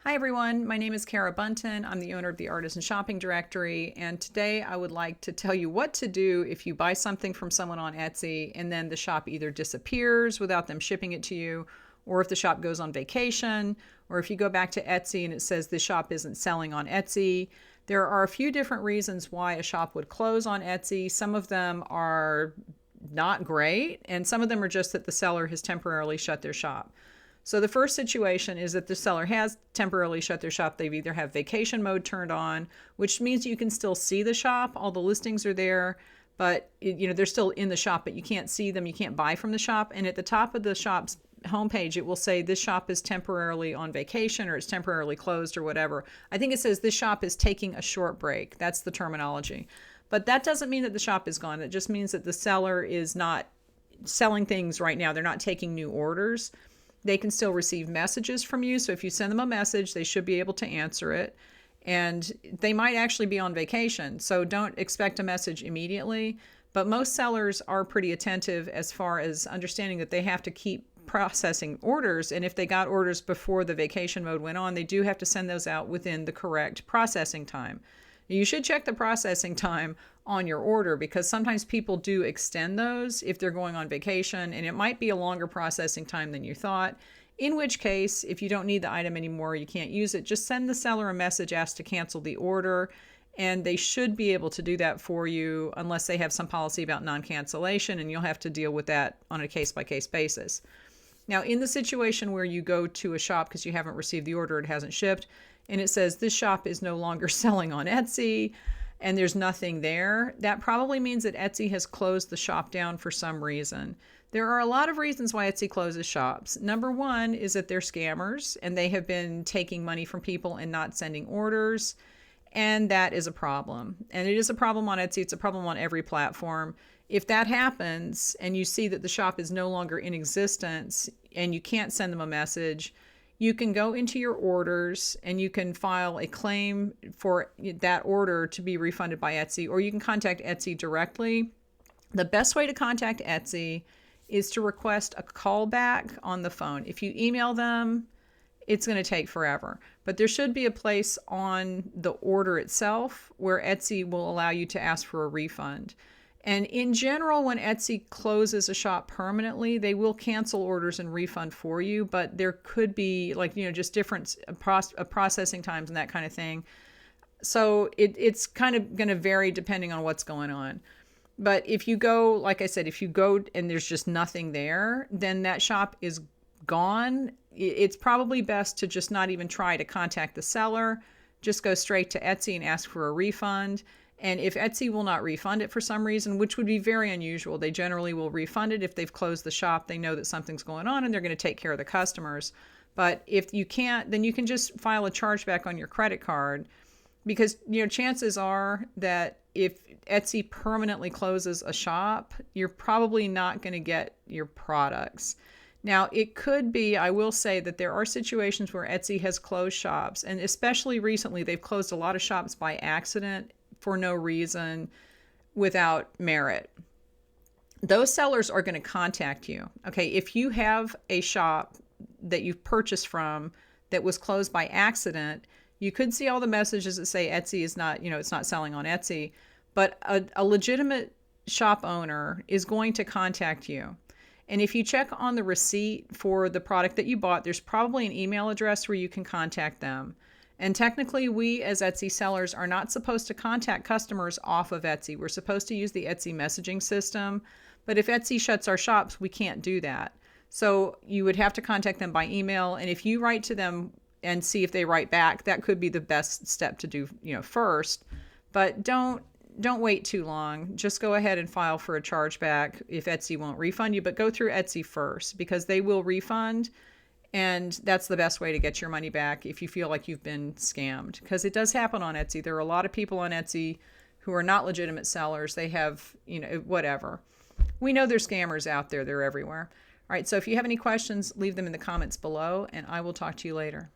Hi everyone, my name is Kara Bunton. I'm the owner of the Artisan Shopping Directory, and today I would like to tell you what to do if you buy something from someone on Etsy and then the shop either disappears without them shipping it to you, or if the shop goes on vacation, or if you go back to Etsy and it says the shop isn't selling on Etsy. There are a few different reasons why a shop would close on Etsy. Some of them are not great, and some of them are just that the seller has temporarily shut their shop. So the first situation is that the seller has temporarily shut their shop. They've either have vacation mode turned on, which means you can still see the shop. All the listings are there, but they're still in the shop, but you can't see them. You can't buy from the shop. And at the top of the shop's homepage, it will say this shop is temporarily on vacation or it's temporarily closed or whatever. I think it says this shop is taking a short break. That's the terminology. But that doesn't mean that the shop is gone. It just means that the seller is not selling things right now. They're not taking new orders. They can still receive messages from you. So if you send them a message, they should be able to answer it. And they might actually be on vacation. So don't expect a message immediately. But most sellers are pretty attentive as far as understanding that they have to keep processing orders. And if they got orders before the vacation mode went on, they do have to send those out within the correct processing time. You should check the processing time on your order because sometimes people do extend those if they're going on vacation, and it might be a longer processing time than you thought. In which case, if you don't need the item anymore, you can't use it, just send the seller a message, ask to cancel the order, and they should be able to do that for you unless they have some policy about non-cancellation, and you'll have to deal with that on a case-by-case basis. Now, in the situation where you go to a shop because you haven't received the order, it hasn't shipped, and it says this shop is no longer selling on Etsy and there's nothing there, that probably means that Etsy has closed the shop down for some reason. There are a lot of reasons why Etsy closes shops. Number one is that they're scammers and they have been taking money from people and not sending orders. And that is a problem. And it is a problem on Etsy. It's a problem on every platform. If that happens and you see that the shop is no longer in existence and you can't send them a message, you can go into your orders and you can file a claim for that order to be refunded by Etsy, or you can contact Etsy directly. The best way to contact Etsy is to request a callback on the phone. If you email them, it's going to take forever. But there should be a place on the order itself where Etsy will allow you to ask for a refund. And in general, when Etsy closes a shop permanently, they will cancel orders and refund for you, but there could be just different processing times and that kind of thing. So it's kind of going to vary depending on what's going on. But if you go, like I said, if you go and there's just nothing there, then that shop is gone. It's probably best to just not even try to contact the seller. Just go straight to Etsy and ask for a refund. And if Etsy will not refund it for some reason, which would be very unusual, they generally will refund it if they've closed the shop. They know that something's going on and they're going to take care of the customers. But if you can't, then you can just file a chargeback on your credit card because chances are that if Etsy permanently closes a shop, you're probably not going to get your products. Now, it could be, I will say that there are situations where Etsy has closed shops, and especially recently, they've closed a lot of shops by accident for no reason, without merit. Those sellers are going to contact you. Okay, if you have a shop that you've purchased from that was closed by accident, you could see all the messages that say Etsy is not, it's not selling on Etsy, but a legitimate shop owner is going to contact you. And if you check on the receipt for the product that you bought, there's probably an email address where you can contact them. And technically, we as Etsy sellers are not supposed to contact customers off of Etsy. We're supposed to use the Etsy messaging system. But if Etsy shuts our shops, we can't do that. So you would have to contact them by email. And if you write to them and see if they write back, that could be the best step to do, first. But don't wait too long. Just go ahead and file for a chargeback if Etsy won't refund you. But go through Etsy first because they will refund. And that's the best way to get your money back if you feel like you've been scammed. Because it does happen on Etsy. There are a lot of people on Etsy who are not legitimate sellers. They have, whatever. We know there's scammers out there. They're everywhere. All right, so if you have any questions, leave them in the comments below, and I will talk to you later.